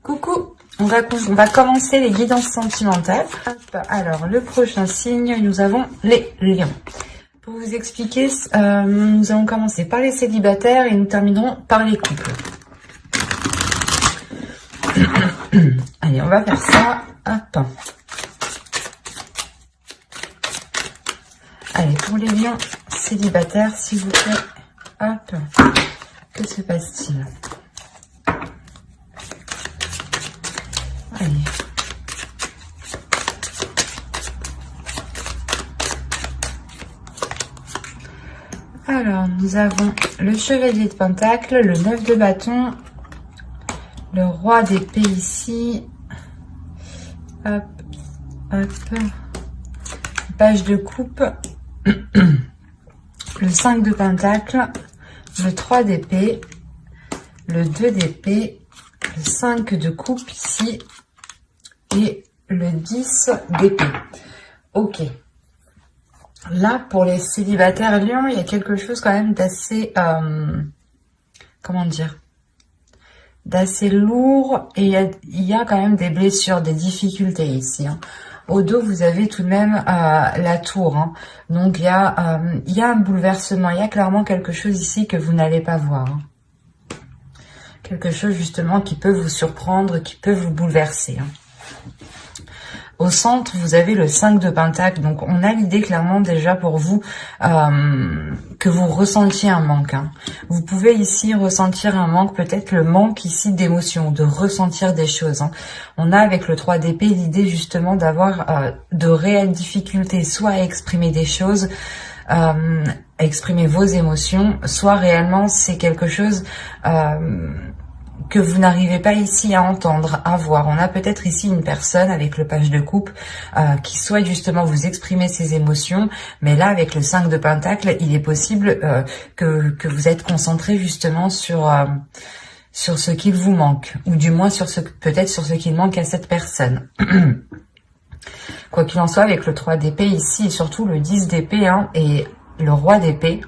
Coucou, on va commencer les guidances sentimentales. Hop, alors, le prochain signe, nous avons les lions. Pour vous expliquer, nous allons commencer par les célibataires et nous terminerons par les couples. Allez, on va faire ça. Hop. Allez, pour les lions célibataires, s'il vous plaît. Hop. Que se passe-t-il? Allez. Alors, nous avons le chevalier de Pentacle, le 9 de bâton, le roi d'épée ici. Hop, hop. Page de coupe. Le 5 de Pentacle, le 3 d'épée, le 2 d'épée, le 5 de coupe ici et le 10 d'épée. Ok. Là, pour les célibataires lions, il y a quelque chose quand même d'assez, comment dire, d'assez lourd, et il y a quand même des blessures, des difficultés ici. Hein. Au dos, vous avez tout de même la tour. Hein. Donc, il y a un bouleversement. Il y a clairement quelque chose ici que vous n'allez pas voir. Hein. Quelque chose justement qui peut vous surprendre, qui peut vous bouleverser. Hein. Au centre, vous avez le 5 de Pentacle. Donc, on a l'idée clairement déjà pour vous que vous ressentiez un manque. Hein. Vous pouvez ici ressentir un manque, peut-être le manque ici d'émotion, de ressentir des choses. Hein. On a avec le 3 d'épée l'idée justement d'avoir de réelles difficultés, soit à exprimer des choses, à exprimer vos émotions, soit réellement c'est quelque chose que vous n'arrivez pas ici à entendre, à voir. On a peut-être ici une personne avec le page de coupe qui souhaite justement vous exprimer ses émotions, mais là avec le 5 de Pentacle, il est possible que vous êtes concentré justement sur ce qu'il vous manque, ou du moins peut-être sur ce qu'il manque à cette personne. Quoi qu'il en soit, avec le 3 d'épée ici et surtout le 10 d'épée hein, et le roi d'épée,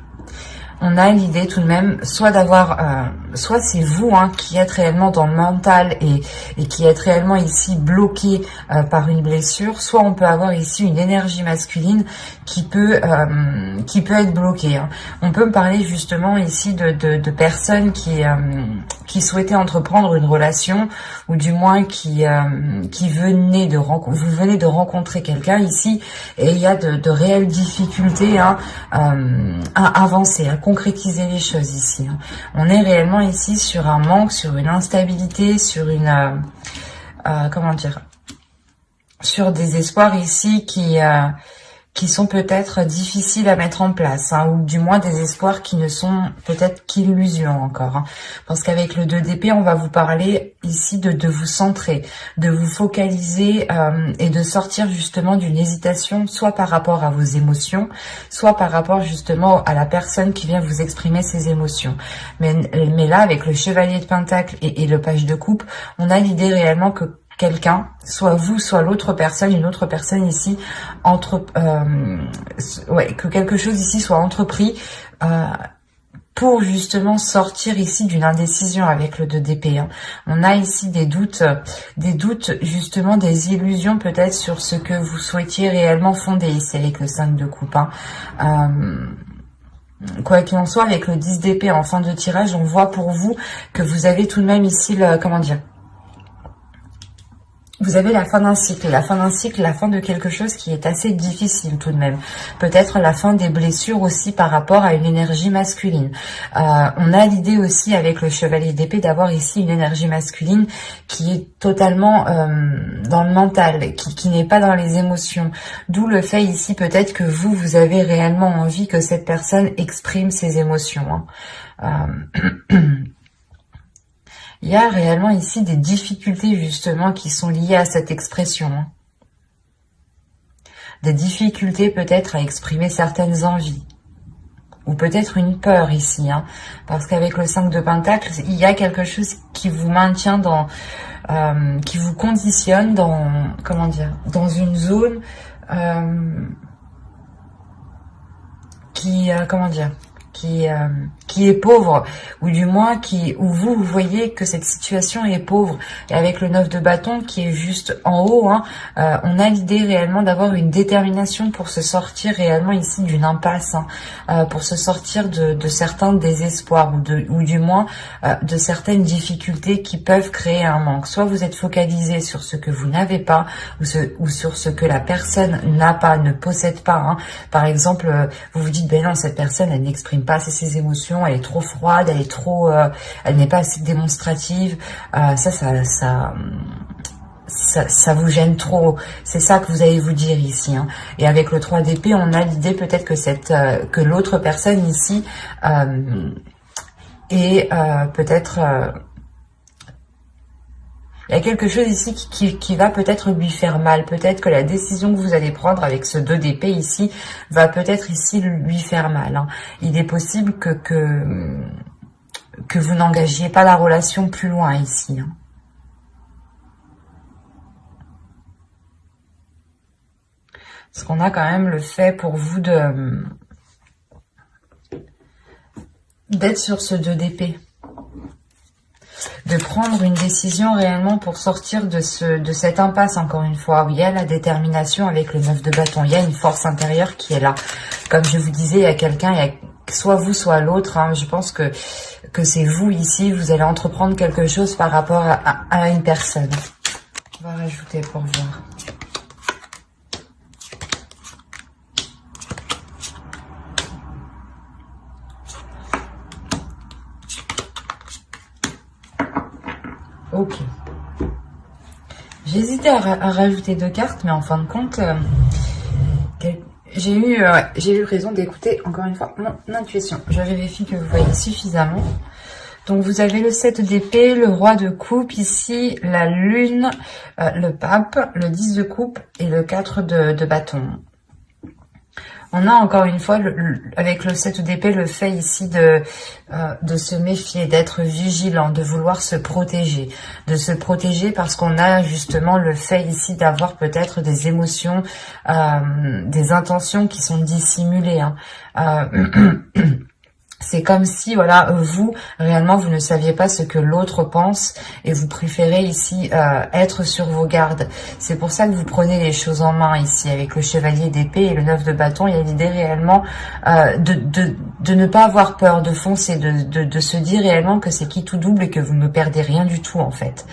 on a l'idée tout de même soit d'avoir, soit c'est vous hein, qui êtes réellement dans le mental et qui êtes réellement ici bloqué par une blessure, soit on peut avoir ici une énergie masculine qui peut être bloquée. Hein. On peut me parler justement ici de personnes qui souhaitaient entreprendre une relation, ou du moins qui venaient vous venez de rencontrer quelqu'un ici et il y a de réelles difficultés hein, à avancer, à concrétiser les choses ici. Hein. On est réellement ici sur un manque, sur une instabilité, sur une comment dire, sur des espoirs ici qui sont peut-être difficiles à mettre en place, hein, ou du moins des espoirs qui ne sont peut-être qu'illusions encore. Hein, parce qu'avec le 2 d'épée, on va vous parler ici de vous centrer, de vous focaliser et de sortir justement d'une hésitation, soit par rapport à vos émotions, soit par rapport justement à la personne qui vient vous exprimer ses émotions. Mais là, avec le chevalier de Pentacle et le page de coupe, on a l'idée réellement que quelqu'un, soit vous, soit l'autre personne, une autre personne ici, que quelque chose ici soit entrepris pour justement sortir ici d'une indécision avec le 2 d'épée. Hein. On a ici des doutes justement, des illusions peut-être sur ce que vous souhaitiez réellement fonder ici avec le 5 de coupe. Hein. Quoi qu'il en soit, avec le 10 d'épée en fin de tirage, on voit pour vous que vous avez tout de même ici le, comment dire, vous avez la fin d'un cycle, la fin de quelque chose qui est assez difficile tout de même. Peut-être la fin des blessures aussi par rapport à une énergie masculine. On a l'idée aussi avec le chevalier d'épée d'avoir ici une énergie masculine qui est totalement dans le mental, qui n'est pas dans les émotions. D'où le fait ici peut-être que vous avez réellement envie que cette personne exprime ses émotions. Hein. Il y a réellement ici des difficultés justement qui sont liées à cette expression. Hein. Des difficultés peut-être à exprimer certaines envies. Ou peut-être une peur ici. Hein. Parce qu'avec le 5 de Pentacle, il y a quelque chose qui vous maintient dans... qui vous conditionne dans... Comment dire, dans une zone qui... comment dire, qui qui est pauvre, ou du moins où vous voyez que cette situation est pauvre. Et avec le 9 de bâton qui est juste en haut, hein, on a l'idée réellement d'avoir une détermination pour se sortir réellement ici d'une impasse, hein, pour se sortir de certains désespoirs, ou du moins de certaines difficultés qui peuvent créer un manque. Soit vous êtes focalisé sur ce que vous n'avez pas, ou sur ce que la personne n'a pas, ne possède pas, hein. Par exemple, vous vous dites, ben non, cette personne, elle n'exprime pas assez ses émotions, elle est trop froide, elle est trop, elle n'est pas assez démonstrative. Ça vous gêne trop. C'est ça que vous allez vous dire ici, hein. Et avec le 3 d'épée, on a l'idée peut-être que l'autre personne ici est peut-être... il y a quelque chose ici qui va peut-être lui faire mal. Peut-être que la décision que vous allez prendre avec ce 2 d'épée ici va peut-être ici lui faire mal, hein. Il est possible que vous n'engagiez pas la relation plus loin ici, hein. Parce qu'on a quand même le fait pour vous d'être sur ce 2 d'épée. De prendre une décision réellement pour sortir de cette impasse, encore une fois, où il y a la détermination avec le 9 de bâton. Il y a une force intérieure qui est là. Comme je vous disais, il y a quelqu'un, il y a soit vous, soit l'autre, hein. Je pense que c'est vous ici, vous allez entreprendre quelque chose par rapport à une personne. On va rajouter pour voir. Ok. J'ai hésité à rajouter 2 cartes, mais en fin de compte, j'ai eu raison d'écouter encore une fois mon intuition. Je vérifie que vous voyez suffisamment. Donc vous avez le 7 d'épée, le roi de coupe ici, la lune, le pape, le 10 de coupe et le 4 de bâton. On a encore une fois, avec le 7 d'épée, le fait ici de se méfier, d'être vigilant, de vouloir se protéger. De se protéger parce qu'on a justement le fait ici d'avoir peut-être des émotions, des intentions qui sont dissimulées, hein. C'est comme si, voilà, vous, réellement, vous ne saviez pas ce que l'autre pense et vous préférez ici être sur vos gardes. C'est pour ça que vous prenez les choses en main ici avec le chevalier d'épée et le 9 de bâton. Il y a l'idée réellement de ne pas avoir peur, de foncer, de se dire réellement que c'est qui tout double et que vous ne perdez rien du tout en fait.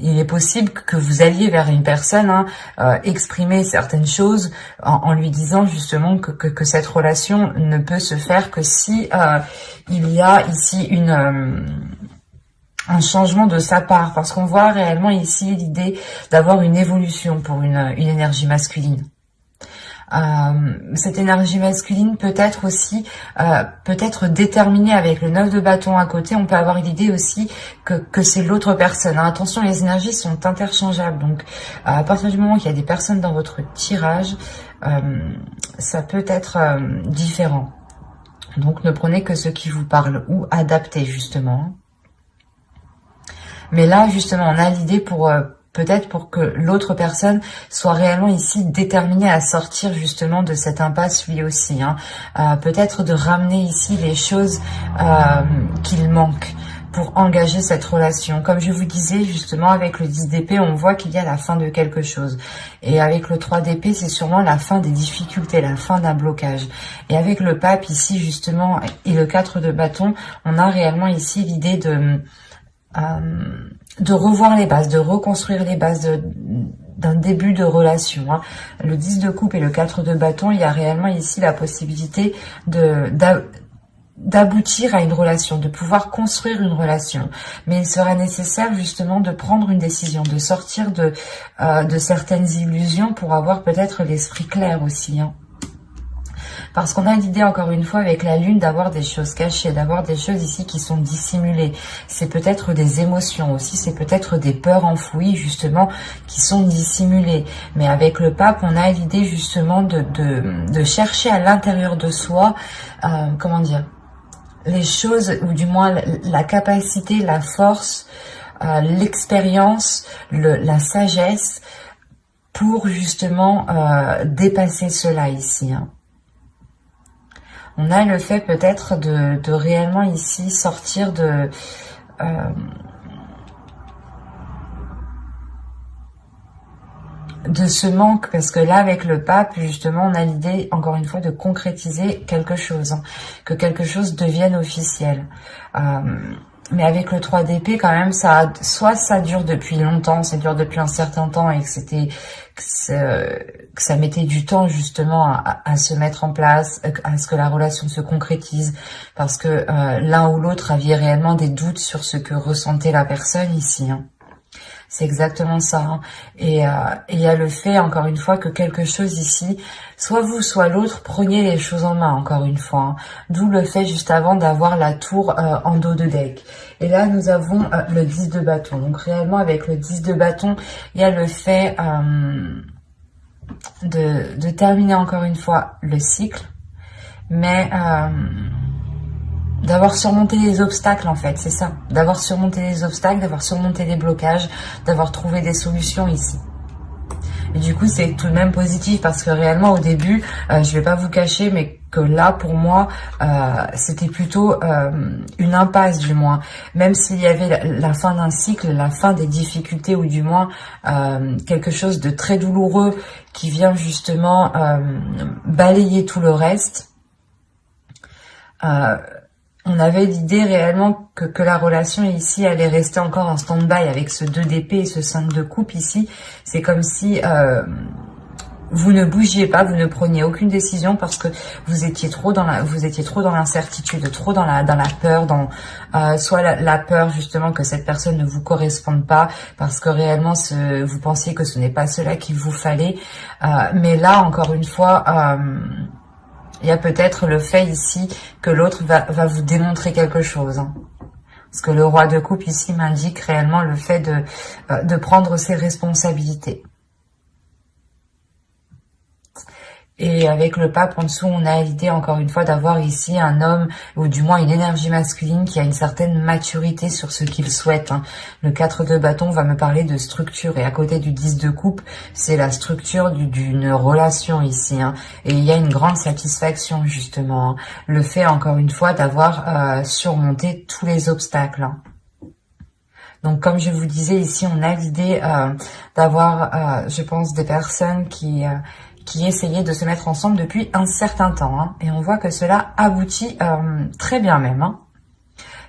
Il est possible que vous alliez vers une personne, hein, exprimer certaines choses en lui disant justement que cette relation ne peut se faire que si il y a ici un changement de sa part, parce qu'on voit réellement ici l'idée d'avoir une évolution pour une énergie masculine. Cette énergie masculine peut être aussi peut-être déterminée avec le 9 de bâton à côté. On peut avoir l'idée aussi que c'est l'autre personne, hein. Attention, les énergies sont interchangeables, donc à partir du moment qu'il y a des personnes dans votre tirage, ça peut être différent. Donc ne prenez que ce qui vous parle ou adaptez justement. Mais là justement on a l'idée pour peut-être pour que l'autre personne soit réellement ici déterminée à sortir justement de cette impasse lui aussi, hein. Peut-être de ramener ici les choses qu'il manque pour engager cette relation. Comme je vous disais, justement, avec le 10 d'épée, on voit qu'il y a la fin de quelque chose. Et avec le 3 d'épée, c'est sûrement la fin des difficultés, la fin d'un blocage. Et avec le pape ici, justement, et le 4 de bâton, on a réellement ici l'idée de revoir les bases, de reconstruire les bases d'un début de relation, hein. Le 10 de coupe et le 4 de bâton, il y a réellement ici la possibilité d'aboutir à une relation, de pouvoir construire une relation. Mais il sera nécessaire justement de prendre une décision, de sortir de certaines illusions pour avoir peut-être l'esprit clair aussi, hein. Parce qu'on a l'idée, encore une fois, avec la lune, d'avoir des choses cachées, d'avoir des choses ici qui sont dissimulées. C'est peut-être des émotions aussi, c'est peut-être des peurs enfouies, justement, qui sont dissimulées. Mais avec le pape, on a l'idée, justement, de chercher à l'intérieur de soi, comment dire, les choses, ou du moins la capacité, la force, l'expérience, la sagesse, pour justement dépasser cela ici, hein. On a le fait peut-être de réellement ici sortir de ce manque, parce que là avec le pape justement on a l'idée encore une fois de concrétiser quelque chose, hein, que quelque chose devienne officiel. Mais avec le 3 d'épée quand même, soit ça dure depuis longtemps, ça dure depuis un certain temps et que ça mettait du temps justement à se mettre en place, à ce que la relation se concrétise, parce que l'un ou l'autre aviez réellement des doutes sur ce que ressentait la personne ici, hein. C'est exactement ça, hein. Et il y a le fait, encore une fois, que quelque chose ici, soit vous, soit l'autre, preniez les choses en main, encore une fois, hein. D'où le fait, juste avant, d'avoir la tour en dos de deck. Et là, nous avons le 10 de bâton. Donc, réellement, avec le 10 de bâton, il y a le fait de terminer, encore une fois, le cycle. Mais... d'avoir surmonté les obstacles, en fait, c'est ça. D'avoir surmonté les obstacles, d'avoir surmonté les blocages, d'avoir trouvé des solutions ici. Et du coup, c'est tout de même positif parce que réellement, au début, je vais pas vous cacher, mais que là, pour moi, c'était plutôt une impasse, du moins. Même s'il y avait la fin d'un cycle, la fin des difficultés, ou du moins quelque chose de très douloureux qui vient justement balayer tout le reste. On avait l'idée réellement que la relation ici allait rester encore en stand-by avec ce 2 d'épée et ce 5 de coupe ici. C'est comme si vous ne bougiez pas, vous ne preniez aucune décision parce que vous étiez trop dans l'incertitude, trop dans la peur, soit la peur justement que cette personne ne vous corresponde pas parce que réellement vous pensiez que ce n'est pas cela qu'il vous fallait. Mais là, encore une fois, il y a peut-être le fait ici que l'autre va vous démontrer quelque chose, hein. Parce que le roi de coupe ici m'indique réellement le fait de prendre ses responsabilités. Et avec le pape en dessous, on a l'idée encore une fois d'avoir ici un homme, ou du moins une énergie masculine qui a une certaine maturité sur ce qu'il souhaite, hein. Le 4 de bâton va me parler de structure, et à côté du 10 de coupe, c'est la structure d'une relation ici, hein. Et il y a une grande satisfaction justement, hein. Le fait encore une fois d'avoir surmonté tous les obstacles, hein. Donc comme je vous disais ici, on a l'idée d'avoir, je pense, des personnes qui essayaient de se mettre ensemble depuis un certain temps, hein. Et on voit que cela aboutit très bien même, hein.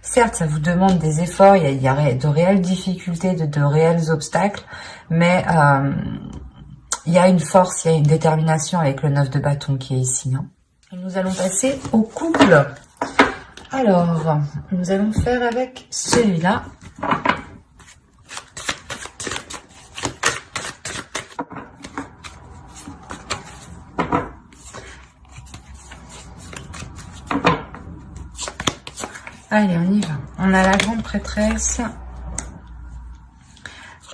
Certes, ça vous demande des efforts, il y a de réelles difficultés, de réels obstacles, mais il y a une force, il y a une détermination avec le 9 de bâton qui est ici, hein. Et nous allons passer au couple. Alors, nous allons faire avec celui-là. Allez, on y va. On a la grande prêtresse,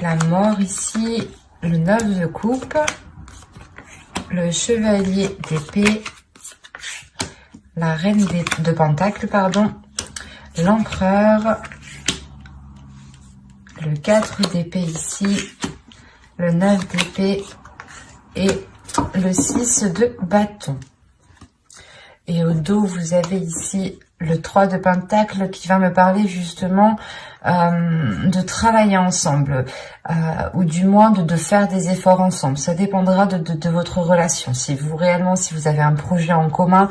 la mort ici, le 9 de coupe, le chevalier d'épée, la reine de pentacle, pardon, l'empereur, le 4 d'épée ici, le 9 d'épée et le 6 de bâton. Et au dos, vous avez ici le 3 de pentacle qui va me parler justement de travailler ensemble, ou du moins de faire des efforts ensemble. Ça dépendra de votre relation. Si vous avez un projet en commun,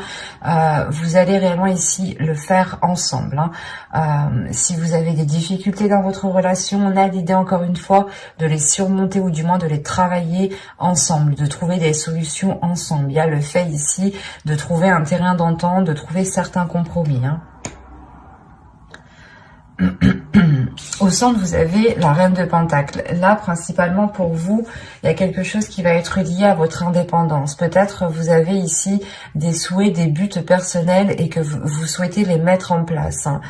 vous allez réellement ici le faire ensemble, hein. Si vous avez des difficultés dans votre relation, on a l'idée encore une fois de les surmonter, ou du moins de les travailler ensemble, de trouver des solutions ensemble. Il y a le fait ici de trouver un terrain d'entente, de trouver certains compromis, hein. Au centre, vous avez la reine de pentacle. Là, principalement pour vous, il y a quelque chose qui va être lié à votre indépendance. Peut-être vous avez ici des souhaits, des buts personnels et que vous souhaitez les mettre en place, hein.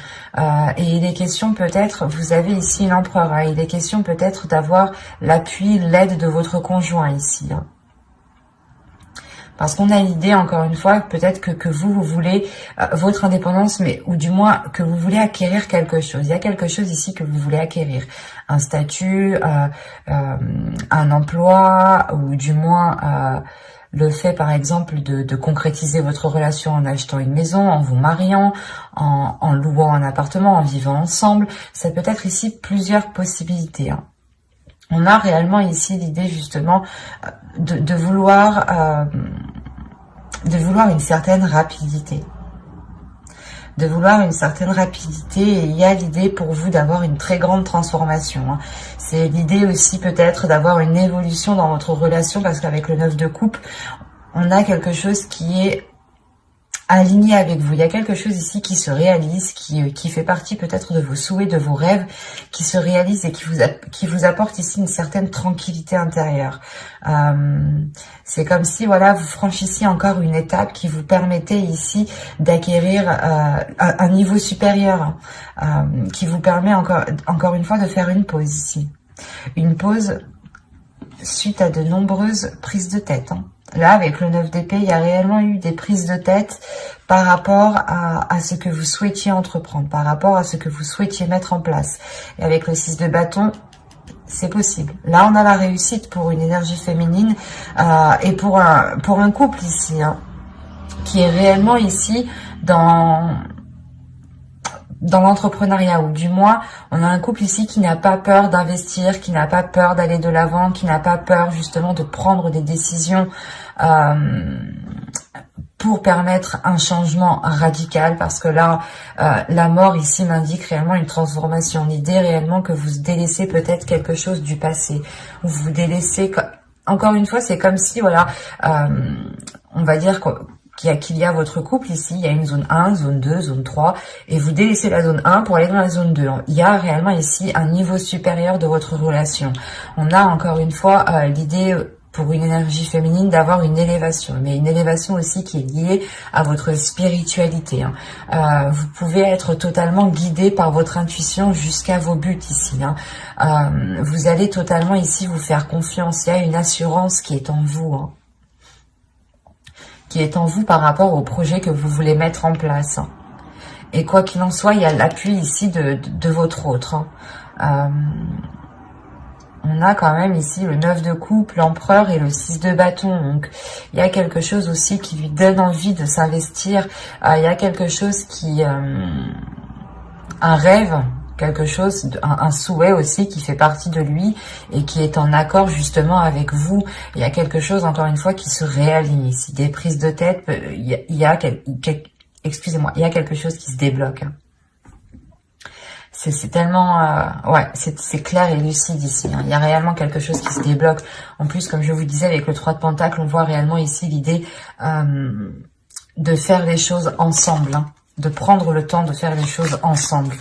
Et il est question peut-être, vous avez ici l'empereur, hein. Il est question peut-être d'avoir l'appui, l'aide de votre conjoint ici, hein. Parce qu'on a l'idée, encore une fois, peut-être que vous voulez votre indépendance, mais ou du moins que vous voulez acquérir quelque chose. Il y a quelque chose ici que vous voulez acquérir. Un statut, un emploi, ou du moins le fait par exemple de concrétiser votre relation en achetant une maison, en vous mariant, en louant un appartement, en vivant ensemble. Ça peut être ici plusieurs possibilités, hein. On a réellement ici l'idée justement de vouloir une certaine rapidité. De vouloir une certaine rapidité, et il y a l'idée pour vous d'avoir une très grande transformation, hein. C'est l'idée aussi peut-être d'avoir une évolution dans votre relation, parce qu'avec le 9 de coupe, on a quelque chose qui est aligné avec vous. Il y a quelque chose ici qui se réalise, qui fait partie peut-être de vos souhaits, de vos rêves, qui se réalise et qui vous apporte ici une certaine tranquillité intérieure. C'est comme si, voilà, vous franchissiez encore une étape qui vous permettait ici d'acquérir un niveau supérieur, qui vous permet encore une fois de faire une pause ici. Une pause suite à de nombreuses prises de tête, hein. Là, avec le 9 d'épée, il y a réellement eu des prises de tête par rapport à ce que vous souhaitiez entreprendre, par rapport à ce que vous souhaitiez mettre en place. Et avec le 6 de bâton, c'est possible. Là, on a la réussite pour une énergie féminine et pour un couple ici, hein, qui est réellement ici dans l'entrepreneuriat, ou du moins on a un couple ici qui n'a pas peur d'investir, qui n'a pas peur d'aller de l'avant, qui n'a pas peur justement de prendre des décisions pour permettre un changement radical, parce que là la mort ici m'indique réellement une transformation. L'idée réellement que vous délaissez peut-être quelque chose du passé, ou vous délaissez, encore une fois c'est comme si, voilà, on va dire qu'il y a votre couple ici, il y a une zone 1, zone 2, zone 3, et vous délaissez la zone 1 pour aller dans la zone 2. Il y a réellement ici un niveau supérieur de votre relation. On a encore une fois l'idée pour une énergie féminine d'avoir une élévation, mais une élévation aussi qui est liée à votre spiritualité, hein. Vous pouvez être totalement guidé par votre intuition jusqu'à vos buts ici, hein. Vous allez totalement ici vous faire confiance. Il y a une assurance qui est en vous, hein, qui est en vous par rapport au projet que vous voulez mettre en place. Et quoi qu'il en soit, il y a l'appui ici de votre autre, hein. On a quand même ici le 9 de coupe, l'empereur et le 6 de bâton. Donc, il y a quelque chose aussi qui lui donne envie de s'investir. Il y a quelque chose qui... un rêve, quelque chose, un souhait aussi qui fait partie de lui et qui est en accord justement avec vous. Il y a quelque chose, encore une fois, qui se réaligne ici. Des prises de tête, excusez-moi, il y a quelque chose qui se débloque, hein. C'est tellement... ouais, c'est clair et lucide ici, hein. Il y a réellement quelque chose qui se débloque. En plus, comme je vous disais, avec le 3 de Pentacle, on voit réellement ici l'idée de faire les choses ensemble, hein, de prendre le temps de faire les choses ensemble.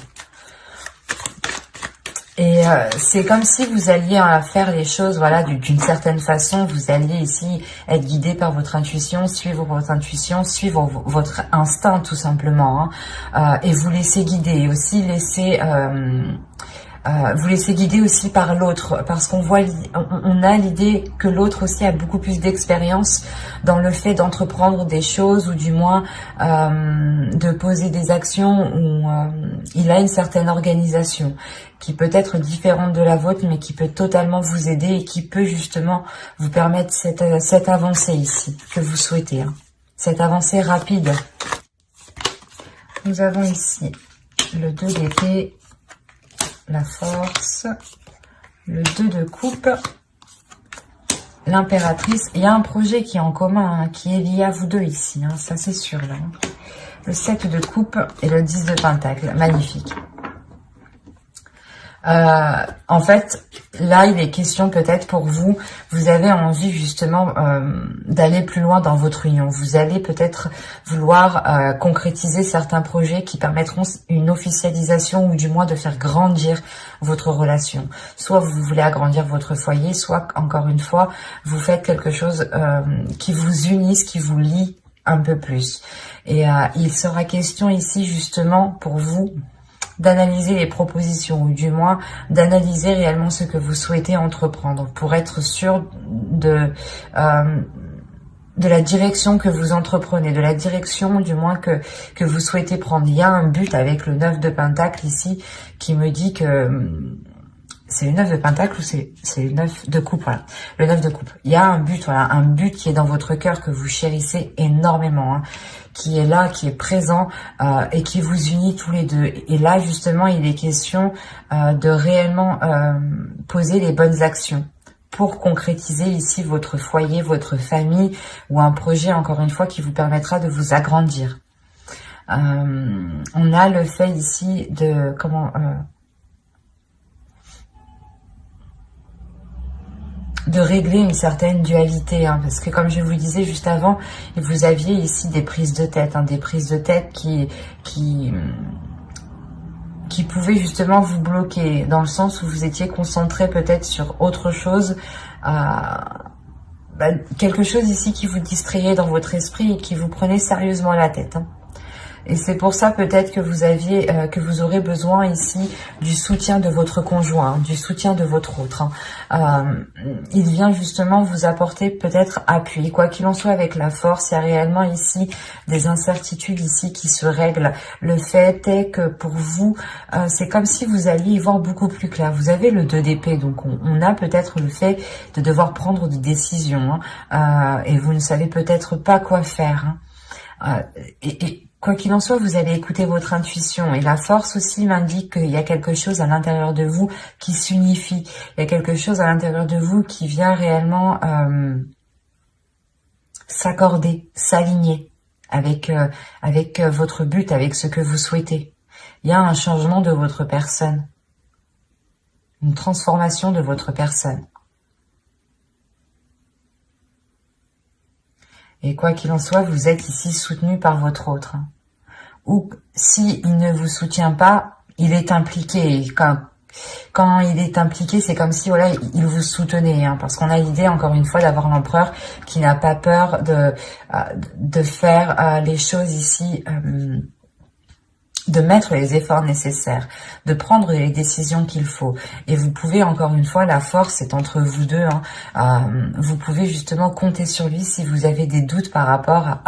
Et c'est comme si vous alliez faire les choses, voilà, d'une certaine façon. Vous alliez ici être guidé par votre intuition, suivre votre instinct tout simplement, hein, et vous laisser guider, et aussi vous laissez guider aussi par l'autre, parce qu'on voit, on a l'idée que l'autre aussi a beaucoup plus d'expérience dans le fait d'entreprendre des choses, ou du moins de poser des actions, où il a une certaine organisation qui peut être différente de la vôtre, mais qui peut totalement vous aider et qui peut justement vous permettre cette avancée ici que vous souhaitez, hein, cette avancée rapide. Nous avons ici le 2 d'épée, la force, le 2 de coupe, l'impératrice. Il y a un projet qui est en commun, hein, qui est lié à vous deux ici, hein, ça c'est sûr là. Le 7 de coupe et le 10 de pentacle, magnifique. En fait, là, il est question peut-être pour vous, vous avez envie justement d'aller plus loin dans votre union. Vous allez peut-être vouloir concrétiser certains projets qui permettront une officialisation, ou du moins de faire grandir votre relation. Soit vous voulez agrandir votre foyer, soit, encore une fois, vous faites quelque chose qui vous unisse, qui vous lie un peu plus. Et il sera question ici justement pour vous d'analyser les propositions, ou du moins d'analyser réellement ce que vous souhaitez entreprendre, pour être sûr de la direction que vous entreprenez, de la direction du moins que vous souhaitez prendre. Il y a un but avec le 9 de Pentacle ici qui me dit que c'est le 9 de pentacle ou c'est le 9 de coupe, voilà. Le 9 de coupe. Il y a un but, voilà, un but qui est dans votre cœur, que vous chérissez énormément, hein, qui est là, qui est présent et qui vous unit tous les deux. Et là, justement, il est question de réellement poser les bonnes actions pour concrétiser ici votre foyer, votre famille ou un projet, encore une fois, qui vous permettra de vous agrandir. On a le fait ici de... de régler une certaine dualité, hein, parce que comme je vous disais juste avant, vous aviez ici des prises de tête, hein, des prises de tête qui pouvaient justement vous bloquer, dans le sens où vous étiez concentré peut-être sur autre chose, quelque chose ici qui vous distrayait dans votre esprit et qui vous prenait sérieusement la tête, hein. Et c'est pour ça peut-être que vous aurez besoin ici du soutien de votre conjoint, hein, du soutien de votre autre, hein. Il vient justement vous apporter peut-être appui. Quoi qu'il en soit, avec la force, il y a réellement ici des incertitudes ici qui se règlent. Le fait est que pour vous, c'est comme si vous alliez y voir beaucoup plus clair. Vous avez le 2 d'épée, donc on a peut-être le fait de devoir prendre des décisions, hein, et vous ne savez peut-être pas quoi faire, hein. Quoi qu'il en soit, vous allez écouter votre intuition. Et la force aussi m'indique qu'il y a quelque chose à l'intérieur de vous qui s'unifie. Il y a quelque chose à l'intérieur de vous qui vient réellement s'accorder, s'aligner avec votre but, avec ce que vous souhaitez. Il y a un changement de votre personne. Une transformation de votre personne. Et quoi qu'il en soit, vous êtes ici soutenu par votre autre. Ou s'il ne vous soutient pas, il est impliqué. Et quand il est impliqué, c'est comme si voilà, il vous soutenait. Hein, parce qu'on a l'idée, encore une fois, d'avoir l'empereur qui n'a pas peur de faire les choses ici, de mettre les efforts nécessaires, de prendre les décisions qu'il faut. Et vous pouvez, encore une fois, la force est entre vous deux, hein, vous pouvez justement compter sur lui si vous avez des doutes par rapport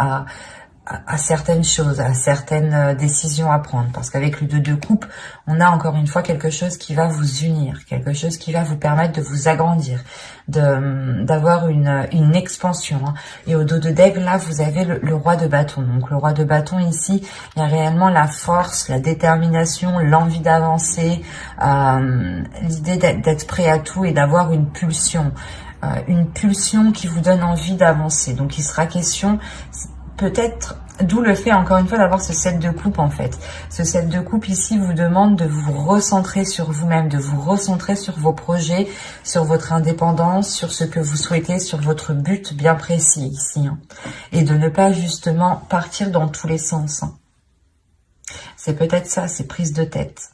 à certaines choses, à certaines décisions à prendre. Parce qu'avec le 2 de coupe, on a encore une fois quelque chose qui va vous unir, quelque chose qui va vous permettre de vous agrandir, d'avoir une expansion, hein. Et au dos de d'aigle, là, vous avez le roi de bâton. Donc le roi de bâton ici, il y a réellement la force, la détermination, l'envie d'avancer, l'idée d'être prêt à tout et d'avoir une pulsion qui vous donne envie d'avancer. Donc il sera question peut-être, d'où le fait encore une fois d'avoir ce 7 de coupe en fait. Ce 7 de coupe ici vous demande de vous recentrer sur vous-même, de vous recentrer sur vos projets, sur votre indépendance, sur ce que vous souhaitez, sur votre but bien précis ici, hein. Et de ne pas justement partir dans tous les sens, hein. C'est peut-être ça, ces prises de tête.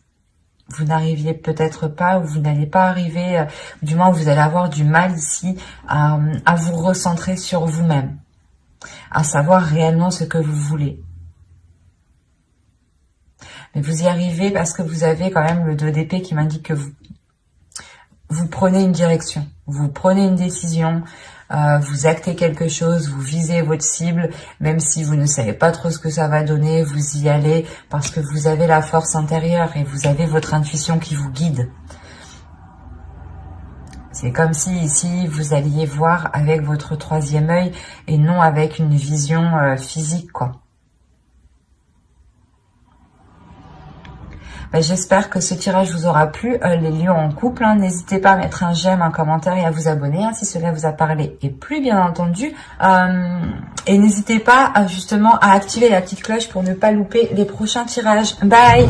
Vous n'arriviez peut-être pas, ou vous n'allez pas arriver, du moins vous allez avoir du mal ici à vous recentrer sur vous-même, à savoir réellement ce que vous voulez. Mais vous y arrivez parce que vous avez quand même le 2 d'épée qui m'indique que vous prenez une direction, vous prenez une décision, vous actez quelque chose, vous visez votre cible, même si vous ne savez pas trop ce que ça va donner, vous y allez parce que vous avez la force intérieure et vous avez votre intuition qui vous guide. C'est comme si ici vous alliez voir avec votre 3e œil et non avec une vision physique, quoi. J'espère que ce tirage vous aura plu, les lions en couple, hein. N'hésitez pas à mettre un j'aime, un commentaire et à vous abonner, hein, si cela vous a parlé et plu, bien entendu. Et n'hésitez pas justement à activer la petite cloche pour ne pas louper les prochains tirages. Bye!